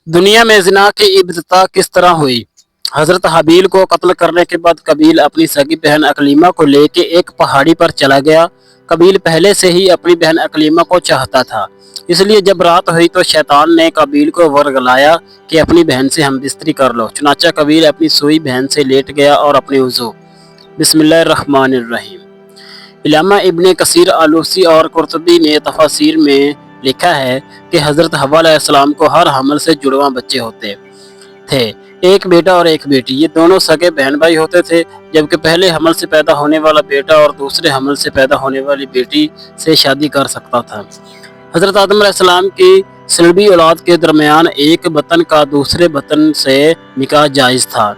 दुनिया में जिना की इब्तिदा किस तरह हुई। हजरत हबील को कत्ल करने के बाद कबील अपनी सगी बहन अकलीमा को लेके एक पहाड़ी पर चला गया। कबील पहले से ही अपनी बहन अकलीमा को चाहता था, इसलिए जब रात हुई तो शैतान ने कबील को वर्गलाया कि अपनी बहन से हम बिस्तरी कर लो। चुनाचा कबील अपनी सोई बहन से लेट गया और अपने वज़ू बिस्मिल्लाहिर्रहमानिर्रहीम। इल्लामा इब्ने कसीर आलूसी और कुर्तुबी ने तफसीर में लिखा है कि हज़रत हव्वा अलैहिस्सलाम को हर हमल से जुड़वा बच्चे होते थे, एक बेटा और एक बेटी। ये दोनों सगे बहन भाई होते थे, जबकि पहले हमल से पैदा होने वाला बेटा और दूसरे हमल से पैदा होने वाली बेटी से शादी कर सकता था। हज़रत आदम अलैहिस्सलाम की सलबी औलाद के दरमियान एक बतन का दूसरे बतन से निकाह जायज़ था।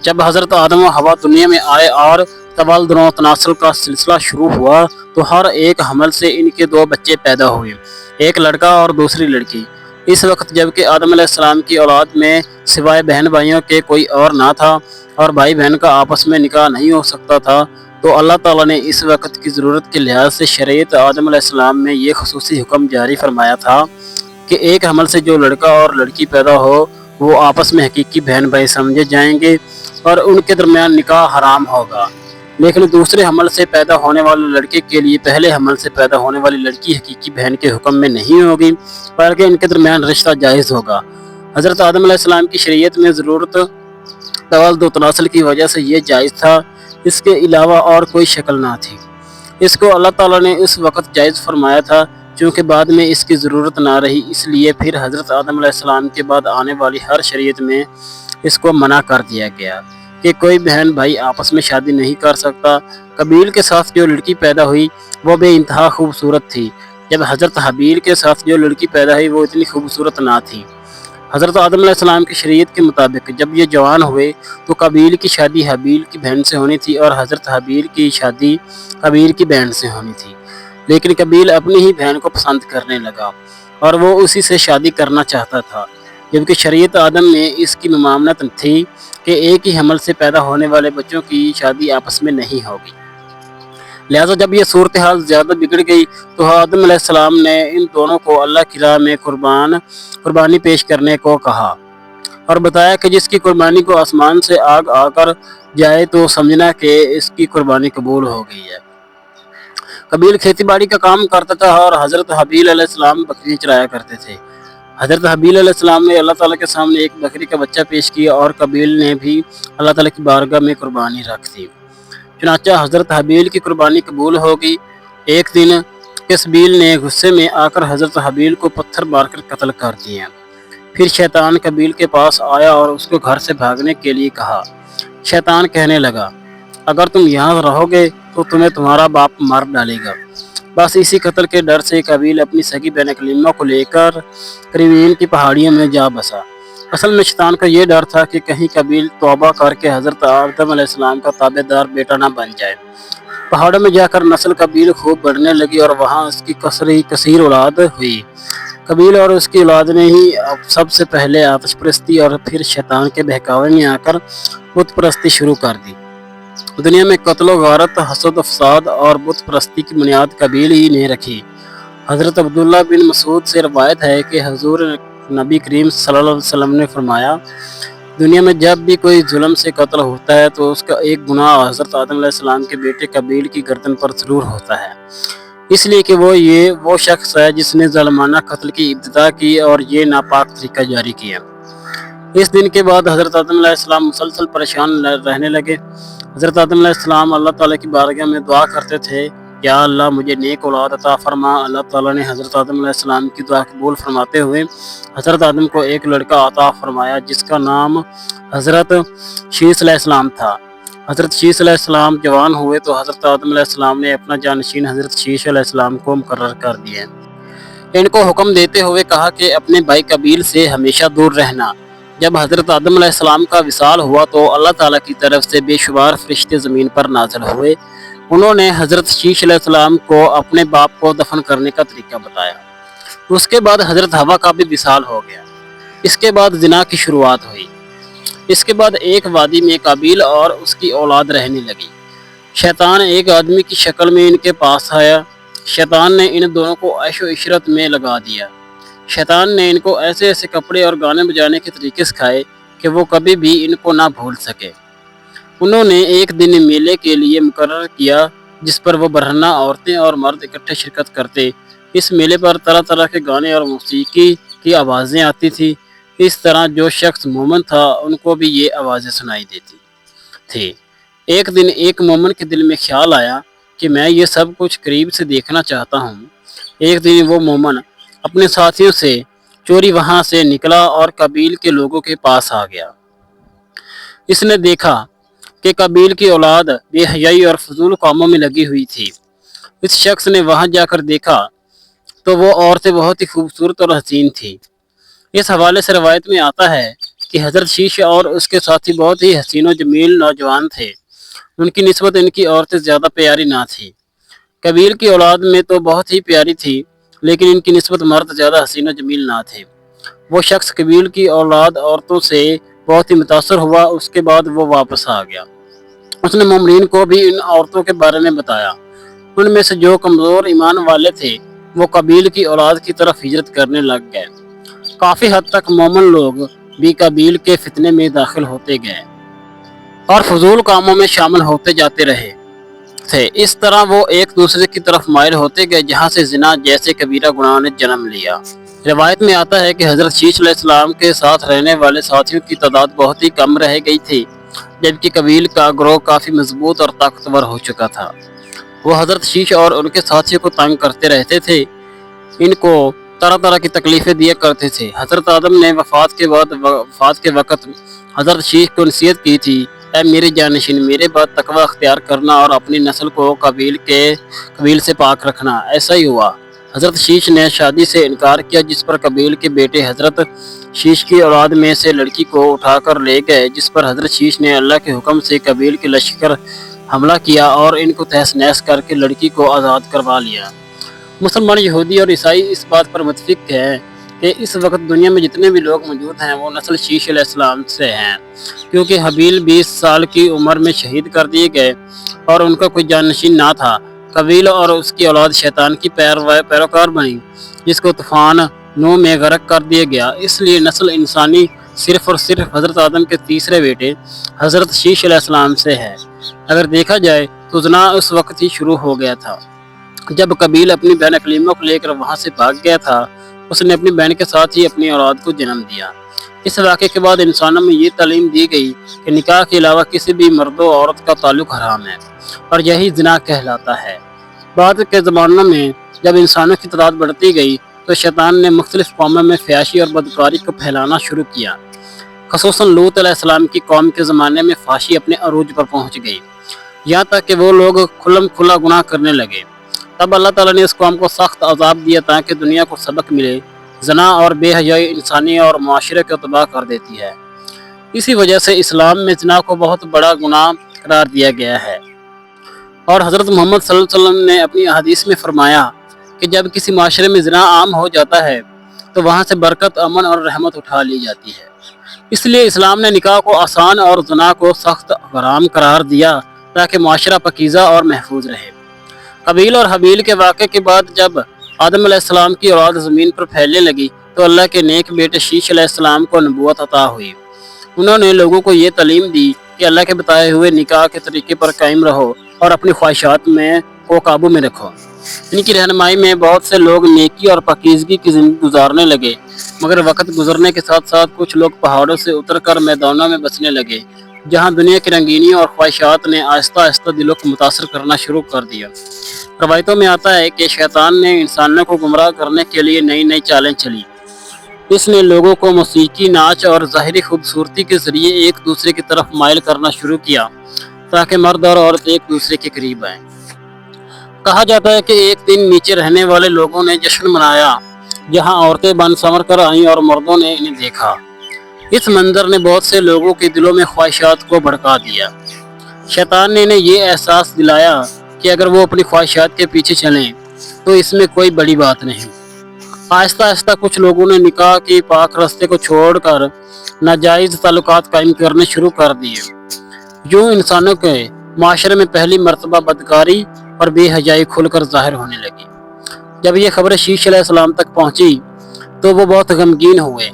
जब हज़रत आदम व हवा दुनिया में आए और तवल्लुद व तनासुल का सिलसिला शुरू हुआ तो हर एक हमल से इनके दो बच्चे पैदा हुए, एक लड़का और दूसरी लड़की। इस वक्त जबकि आदम अलैहिस्सलाम की औलाद में सिवाय बहन भाइयों के कोई और ना था और भाई बहन का आपस में निकाह नहीं हो सकता था, तो अल्लाह ताला ने इस वक्त की ज़रूरत के लिहाज से शरीयत आदम अलैहिस्सलाम में ये खुसूसी हुक्म जारी फरमाया था कि एक हमल से जो लड़का और लड़की पैदा हो वो आपस में हकीकी बहन भाई समझे जाएंगे और उनके दरमियान निकाह हराम होगा। लेकिन दूसरे हमल से पैदा होने वाले लड़के के लिए पहले हमल से पैदा होने वाली लड़की हकीकी बहन के हुक्म में नहीं होगी, बल्कि इनके दरमियान रिश्ता जायज़ होगा। हज़रत आदम अलैहिस्सलाम की शरीयत में ज़रूरत तवल्लुद तनासुल की वजह से ये जायज़ था, इसके अलावा और कोई शक्ल ना थी। इसको अल्लाह ताला ने उस वक़्त जायज़ फरमाया था, चूँकि बाद में इसकी ज़रूरत ना रही, इसलिए फिर हज़रत आदम अलैहिस्सलाम के बाद आने वाली हर शरीयत में इसको मना कर दिया गया कि कोई बहन भाई आपस में शादी नहीं कर सकता। कबील के साथ जो लड़की पैदा हुई वो बेइंतहा खूबसूरत थी, जब हज़रत हबील के साथ जो लड़की पैदा हुई वो इतनी खूबसूरत ना थी। हज़रत आदम अलैहिस्सलाम की शरीयत के मुताबिक जब ये जवान हुए तो कबील की शादी हबील की बहन से होनी थी और हज़रत हबील की शादी कबील की बहन से होनी थी। लेकिन कबील अपनी ही बहन को पसंद करने लगा और वो उसी से शादी करना चाहता था, जबकि शरीयत आदम में इसकी ममानत थी कि एक ही हमल से पैदा होने वाले बच्चों की शादी आपस में नहीं होगी। लिहाजा जब यह सूरत हाल ज़्यादा बिगड़ गई तो आदम अलैहिस्सलाम ने इन दोनों को अल्लाह की राह में कुर्बानी पेश करने को कहा और बताया कि जिसकी कुर्बानी को आसमान से आग आकर जाए तो समझना कि इसकी कुर्बानी कबूल हो गई है। कबील खेती बाड़ी का काम करता था और हज़रत हबील अलैहिस्सलाम बकरियाँ चराया करते थे। हज़रत हबील अलैहिस्सलाम ने अल्लाह ताला के सामने एक बकरी का बच्चा पेश किया और कबील ने भी अल्लाह ताला की बारगाह में कुर्बानी रख दी। चुनांचे हज़रत हबील की कुर्बानी कबूल हो गई। एक दिन कबील ने गुस्से में आकर हज़रत हबील को पत्थर मारकर कत्ल कर दिया। फिर शैतान कबील के पास आया और उसको घर से भागने के लिए कहा। शैतान कहने लगा, अगर तुम यहाँ रहोगे तो तुम्हें तुम्हारा बाप मार डालेगा। बस इसी कत्ल के डर से कबील अपनी सगी बहन अकलीमा को लेकर करीबीन की पहाड़ियों में जा बसा। असल में शैतान का ये डर था कि कहीं कबील तौबा करके हज़रत आदम अलैहिस्सलाम का ताबेदार बेटा ना बन जाए। पहाड़ों में जाकर नस्ल कबील खूब बढ़ने लगी और वहाँ उसकी कसीर औलाद हुई। कबील और उसकी औलाद ने ही सबसे पहले आतिश परस्ती और फिर शैतान के बहकावे में आकर बुत परस्ती शुरू कर दी। दुनिया में कत्ल गारत, हसद, फसाद और बुत परस्ती की बुनियाद कबील ही ने रखी। हज़रत अब्दुल्ला बिन मसूद से रवायत है कि हुज़ूर नबी करीम सल्लल्लाहु अलैहि वसल्लम ने फरमाया, दुनिया में जब भी कोई जुल्म से कत्ल होता है तो उसका एक गुनाह हज़रत आदम अलैहिस्सलाम के बेटे कबील की गर्दन पर ज़रूर होता है, इसलिए कि वो शख्स है जिसने ज़ालिमाना कत्ल की इब्तिदा की और ये नापाक तरीका जारी किया। इस दिन के बाद हज़रत आदम अलैहिस्सलाम मुसलसल परेशान रहने लगे। हज़रत आदम अलैहिस्सलाम अल्लाह ताला की बारगाह में दुआ करते थे, या अल्लाह मुझे नेक औलाद अता फरमा। अल्लाह ताला ने हज़रत आदम अलैहिस्सलाम की दुआ कबूल फरमाते हुए हज़रत आदम को एक लड़का अता फरमाया जिसका नाम हज़रत शीस अलैहिस्सलाम था। हज़रत शीस अलैहिस्सलाम जवान हुए तो हज़रत आदम अलैहिस्सलाम ने अपना जानशीन हज़रत शीस अलैहिस्सलाम को मुकर्रर कर दिया। इनको हुक्म देते हुए कहा कि अपने भाई कबील से हमेशा दूर रहना। जब हज़रत आदम अलैहिस्सलाम का विसाल हुआ तो अल्लाह ताला की तरफ से बेशुमार फरिश्ते ज़मीन पर नाज़िल हुए। उन्होंने हज़रत शीश अलैहिस्सलाम को अपने बाप को दफन करने का तरीका बताया। उसके बाद हज़रत हवा का भी विसाल हो गया। इसके बाद ज़िना की शुरुआत हुई। इसके बाद एक वादी में काबिल और उसकी औलाद रहने लगी। शैतान एक आदमी की शक्ल में इनके पास आया। शैतान ने इन दोनों को ऐशो इशरत में लगा दिया। शैतान ने इनको ऐसे ऐसे कपड़े और गाने बजाने के तरीके सिखाए कि वो कभी भी इनको ना भूल सके। उन्होंने एक दिन मेले के लिए मुकर्रर किया जिस पर वो बरहना औरतें और मर्द इकट्ठे शिरकत करते। इस मेले पर तरह तरह के गाने और मौसीकी की आवाज़ें आती थी। इस तरह जो शख्स मोमिन था उनको भी ये आवाज़ें सुनाई देती थी। एक दिन एक मोमिन के दिल में ख्याल आया कि मैं ये सब कुछ करीब से देखना चाहता हूँ। एक दिन वो मोमिन अपने साथियों से चोरी वहाँ से निकला और कबील के लोगों के पास आ गया। इसने देखा कि कबील की औलाद बेहयाई और फजूल कामों में लगी हुई थी। इस शख्स ने वहां जाकर देखा तो वो औरतें बहुत ही खूबसूरत और हसीन थी। इस हवाले से रवायत में आता है कि हजरत शीश और उसके साथी बहुत ही हसीन और जमील नौजवान थे। उनकी निस्बत इनकी औरतें ज़्यादा प्यारी ना थी। कबील की औलाद में तो बहुत ही प्यारी थी, लेकिन इनकी निस्बत मर्द ज़्यादा हसीन और जमील ना थे। वो शख्स कबील की औलाद औरतों से बहुत ही मुतासर हुआ। उसके बाद वो वापस आ गया। उसने मोमिन को भी इन औरतों के बारे में बताया। उनमें से जो कमज़ोर ईमान वाले थे वो कबील की औलाद की तरफ हिजरत करने लग गए। काफ़ी हद तक मोमिन लोग भी कबील के फितने में दाखिल होते गए और फजूल कामों में शामिल होते जाते रहे थे। इस तरह वो एक दूसरे की तरफ माइल होते गए, जहाँ से जिना जैसे कबीरा गुनाह ने जन्म लिया। रिवायत में आता है कि हजरत शीश अलैहिस्सलाम के साथ रहने वाले साथियों की तादाद बहुत ही कम रह गई थी, जबकि कबील का ग्रोह काफ़ी मजबूत और ताकतवर हो चुका था। वो हजरत शीश और उनके साथियों को तंग करते रहते थे, इनको तरह तरह की तकलीफ़ें दिया करते थे। हजरत आदम ने वफ़ात के वक़्त हजरत शीश को नसीहत की थी, ऐ मेरे जानशीन, मेरे बाद तकवा अख्तियार करना और अपनी नस्ल को कबील से पाक रखना। ऐसा ही हुआ। हजरत शीश ने शादी से इनकार किया, जिस पर कबील के बेटे हजरत शीश की औलाद में से लड़की को उठाकर ले गए, जिस पर हजरत शीश ने अल्लाह के हुक्म से कबील के लश्कर हमला किया और इनको तहस नहस करके लड़की को आज़ाद करवा लिया। मुसलमान, यहूदी और ईसाई इस बात पर मुत्तफिक हैं कि इस वक्त दुनिया में जितने भी लोग मौजूद हैं वो नस्ल शीश अलैहिस्सलाम से हैं, क्योंकि हबील 20 साल की उम्र में शहीद कर दिए गए और उनका कोई जानशीन ना था। कबील और उसकी औलाद शैतान की पैरोकार बनी, जिसको तूफान नूह में गर्क कर दिया गया। इसलिए नस्ल इंसानी सिर्फ और सिर्फ हजरत आदम के तीसरे बेटे हजरत शीश अलैहिस्सलाम से है। अगर देखा जाए तो ज़िना उस वक्त ही शुरू हो गया था जब कबील अपनी बहन अकलीमा को लेकर वहाँ से भाग गया था। उसने अपनी बहन के साथ ही अपनी औलाद को जन्म दिया। इस वाक़े के बाद इंसानों में ये तालीम दी गई कि निकाह के अलावा किसी भी मर्द व औरत का ताल्लुक हराम है और यही ज़िना कहलाता है। बाद के ज़मानों में जब इंसानों की तादाद बढ़ती गई तो शैतान ने मुख्तलिफ कौमों में फयाशी और बदकारी को फैलाना शुरू किया। ख़ुसूसन लूत अलैहिस्सलाम की कौम के ज़माने में फाशी अपने अरूज पर पहुँच गई, यहाँ तक कि वो लोग खुल्लम खुला गुनाह करने लगे। तब अल्लाह ताला ने इस कौम को सख्त अज़ाब दिया ताकि दुनिया को सबक मिले। ज़ना और बेहयाई इंसानी और माशरे को तबाह कर देती है। इसी वजह से इस्लाम में ज़ना को बहुत बड़ा गुनाह करार दिया गया है और हज़रत मोहम्मद सल्लल्लाहु अलैहि वसल्लम ने अपनी हदीस में फरमाया कि जब किसी माशरे में ज़ना आम हो जाता है तो वहाँ से बरकत, अमन और रहमत उठा ली जाती है। इसलिए इस्लाम ने निकाह को आसान और ज़ना को सख्त हराम करार दिया ताकि माशरा पकीज़ा और महफूज रहे। कबील और हबील के वाक़े के बाद जब आदम अलैहिस्सलाम की औलाद ज़मीन पर फैलने लगी तो अल्लाह के नेक बेटे शीश अलैहिस्सलाम को नबूवत अता हुई। उन्होंने लोगों को ये तालीम दी कि अल्लाह के बताए हुए निकाह के तरीके पर कायम रहो और अपनी ख्वाहिशात को काबू में रखो। इनकी रहनुमाई में बहुत से लोग नेकी और पाकीज़गी की ज़िंदगी गुजारने लगे, मगर वक्त गुजरने के साथ साथ कुछ लोग पहाड़ों से उतरकर मैदानों में बसने लगे, जहाँ दुनिया की रंगीनी और ख्वाहिशात ने आहिस्ता आहिस्ता दिलों को मुतासर करना शुरू कर दिया। रवायतों में आता है कि शैतान ने इंसानों को गुमराह करने के लिए नई नई चालें चली। इसने लोगों को मौसीकी, नाच और ज़ाहिरी खूबसूरती के ज़रिए एक दूसरे की तरफ माइल करना शुरू किया ताकि मर्द और औरत एक दूसरे के करीब आएं। कहा जाता है कि एक दिन नीचे रहने वाले लोगों ने जश्न मनाया, जहां औरतें बन संवर कर आईं और मर्दों ने इन्हें देखा। इस मंजर ने बहुत से लोगों के दिलों में ख्वाहिशात को भड़का दिया। शैतान ने इन्हें ये एहसास दिलाया कि अगर वो अपनी ख्वाहिशात के पीछे चलें तो इसमें कोई बड़ी बात नहीं। आहिस्ता आहिस्ता कुछ लोगों ने निकाह के पाक रास्ते को छोड़कर नाजायज़ ताल्लुकात कायम करने शुरू कर दिए। यूँ इंसानों के माशरे में पहली मरतबा बदकारी और बेहयाई खुलकर ज़ाहिर होने लगी। जब ये खबर शीश अलैहिस्सलाम तक पहुँची तो वो बहुत गमगीन हुए।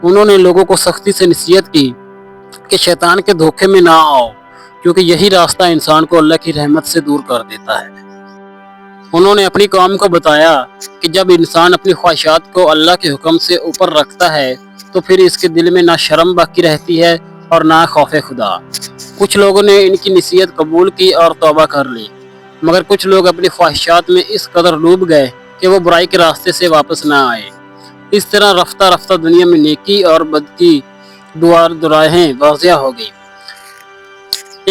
उन्होंने लोगों को सख्ती से नसीहत की कि शैतान के धोखे में ना आओ, क्योंकि यही रास्ता इंसान को अल्लाह की रहमत से दूर कर देता है। उन्होंने अपनी कौम को बताया कि जब इंसान अपनी ख्वाहिशात को अल्लाह के हुक्म से ऊपर रखता है तो फिर इसके दिल में ना शर्म बाकी रहती है और ना खौफ खुदा। कुछ लोगों ने इनकी नसीहत कबूल की और तौबा कर ली, मगर कुछ लोग अपनी ख्वाहिशात में इस कदर डूब गए कि वो बुराई के रास्ते से वापस ना आए। इस तरह रफ्ता रफ्ता दुनिया में नेकी और बद की दुराहें वाज़िया हो गई।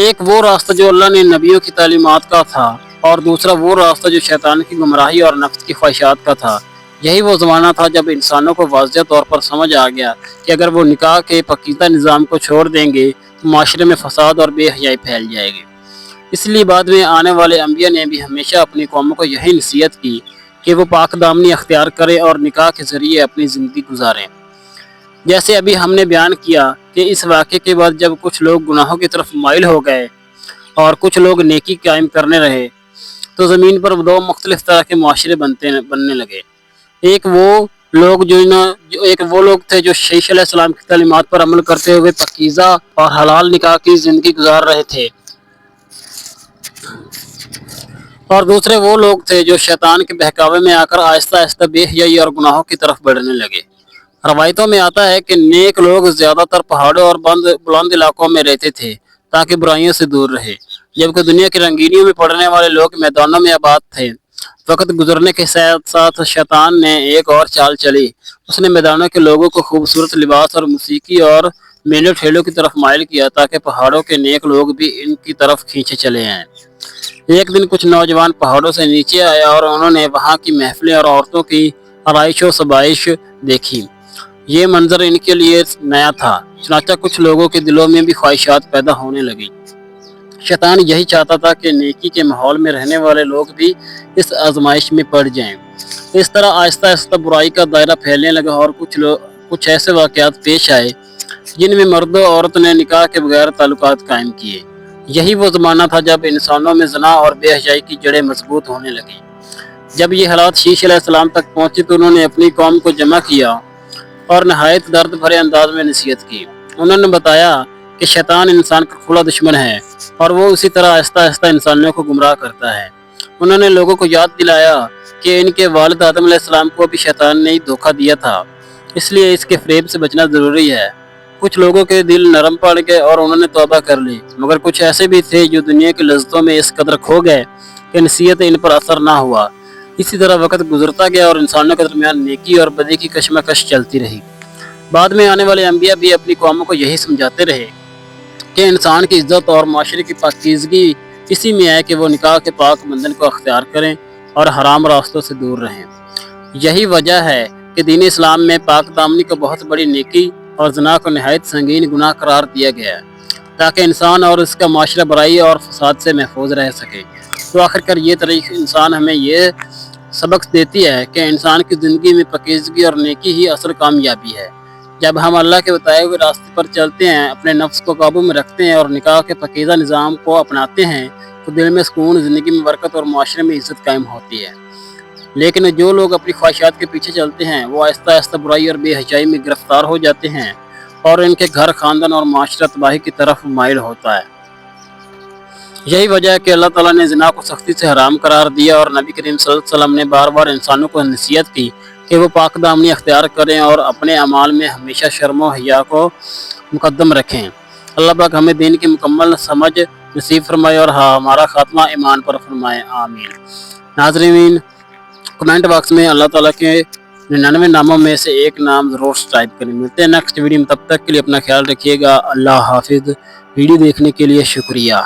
एक वो रास्ता जो अल्लाह ने नबियों की तालीमात का था, और दूसरा वो रास्ता जो शैतान की गुमराही और नफ्स की ख्वाहिशात का था। यही वो ज़माना था जब इंसानों को वाज़िया तौर पर समझ आ गया कि अगर वो निकाह के पकीज़ा निज़ाम को छोड़ देंगे तो माशरे में फसाद और बेहयाई फैल जाएगी। इसलिए बाद में आने वाले अंबिया ने भी हमेशा अपनी कौमों को यही नसीहत की कि वो पाक दामनी अख्तियार करें और निकाह के ज़रिए अपनी ज़िंदगी गुजारें। जैसे अभी हमने बयान किया कि इस वाक़े के बाद जब कुछ लोग गुनाहों की तरफ माइल हो गए और कुछ लोग नेकी कायम करने रहे, तो ज़मीन पर दो मुख्तलिफ तरह के माशरे बनने लगे। एक वो लोग थे जो शीश अलैहिस्सलाम की तालीमात पर अमल करते हुए पकीज़ा और हलाल निकाह की ज़िंदगी गुजार रहे थे, और दूसरे वो लोग थे जो शैतान के बहकावे में आकर आहिस्ता आहिस्ता बेहयाई और गुनाहों की तरफ बढ़ने लगे। रवायतों में आता है कि नेक लोग ज़्यादातर पहाड़ों और बुलंद इलाकों में रहते थे ताकि बुराइयों से दूर रहे, जबकि दुनिया की रंगीनियों में पड़ने वाले लोग मैदानों में आबाद थे। वक्त गुजरने के साथ साथ शैतान ने एक और चाल चली। उसने मैदानों के लोगों को खूबसूरत लिबास और मौसीकी और मेलों ठेलों की तरफ माइल किया ताकि पहाड़ों के नेक लोग भी इनकी तरफ खींचे चले आएं। एक दिन कुछ नौजवान पहाड़ों से नीचे आए और उन्होंने वहाँ की महफिलें और औरतों की आराइश व सबाइश देखी। ये मंजर इनके लिए नया था, चुनाचा कुछ लोगों के दिलों में भी ख्वाहिशात पैदा होने लगी। शैतान यही चाहता था कि नेकी के माहौल में रहने वाले लोग भी इस आजमाइश में पड़ जाएं। इस तरह आहिस्ता आहिस्ता बुराई का दायरा फैलने लगा और कुछ ऐसे वाक़यात पेश आए जिनमें मर्द और औरत ने निकाह के बगैर ताल्लुकात कायम किए। यही वो ज़माना था जब इंसानों में ज़ना और बेहयाई की जड़ें मजबूत होने लगी। जब ये हालात शीश अलैहिस्सलाम तक पहुँचे तो उन्होंने अपनी कौम को जमा किया और नहायत दर्द भरे अंदाज में नसीहत की। उन्होंने बताया कि शैतान इंसान का खुला दुश्मन है और वो उसी तरह आहिस्ता आहिस्ता इंसानों को गुमराह करता है। उन्होंने लोगों को याद दिलाया कि इनके वालिद आदम अलैहिस्सलाम को भी शैतान ने ही धोखा दिया था, इसलिए इसके फ़रेब से बचना ज़रूरी है। कुछ लोगों के दिल नरम पड़ गए और उन्होंने तौबा कर ली, मगर कुछ ऐसे भी थे जो दुनिया की लज्जतों में इस कदर खो गए कि नसीहत इन पर असर ना हुआ। इसी तरह वक्त गुजरता गया और इंसानों के दरमियान नेकी और बदी की कशमकश चलती रही। बाद में आने वाले अंबिया भी अपनी कौमों को यही समझाते रहे कि इंसान की इज्जत और माशरे की पाकीज़गी इसी में है कि वो निकाह के पाक बंधन को अख्तियार करें और हराम रास्तों से दूर रहें। यही वजह है कि दीन इस्लाम में पाक दामनी को बहुत बड़ी नेकी और ज़ना को नहायत संगीन गुनाह करार दिया गया है, ताकि इंसान और इसका माशरा बुराई और फसाद से महफूज रह सके। तो आखिरकार ये तारीख इंसान हमें ये सबक देती है कि इंसान की ज़िंदगी में पाकीज़गी और नेकी ही असल कामयाबी है। जब हम अल्लाह के बताए हुए रास्ते पर चलते हैं, अपने नफ्स को काबू में रखते हैं और निकाह के पकीज़ा निज़ाम को अपनाते हैं, तो दिल में सुकून, ज़िंदगी में बरकत और माशरे में इज़्ज़त कायम होती है। लेकिन जो लोग अपनी ख्वाहिशात के पीछे चलते हैं वो आहिस्ता आहिस्ता बुराई और बेहयाई में गिरफ्तार हो जाते हैं और इनके घर, खानदान और माशरा तबाही की तरफ माइल होता है। यही वजह है कि अल्लाह ताला ने ज़िना को सख्ती से हराम करार दिया और नबी करीम सल्लल्लाहु अलैहि वसल्लम ने बार बार इंसानों को नसीहत की कि वो पाक दामनी अख्तियार करें और अपने अमाल में हमेशा शर्म व हया को मुकद्दम रखें। अल्लाह पाक हमें दीन की मुकम्मल समझ नसीब फरमाए और हमारा खात्मा ईमान पर फरमाए, आमीन। नाज़रीन, कमेंट बॉक्स में अल्लाह ताला के 99 नामों में से एक नाम ज़रूर टाइप करें। मिलते हैं नेक्स्ट वीडियो में, तब तक के लिए अपना ख्याल रखिएगा। अल्लाह हाफिज़। वीडियो देखने के लिए शुक्रिया।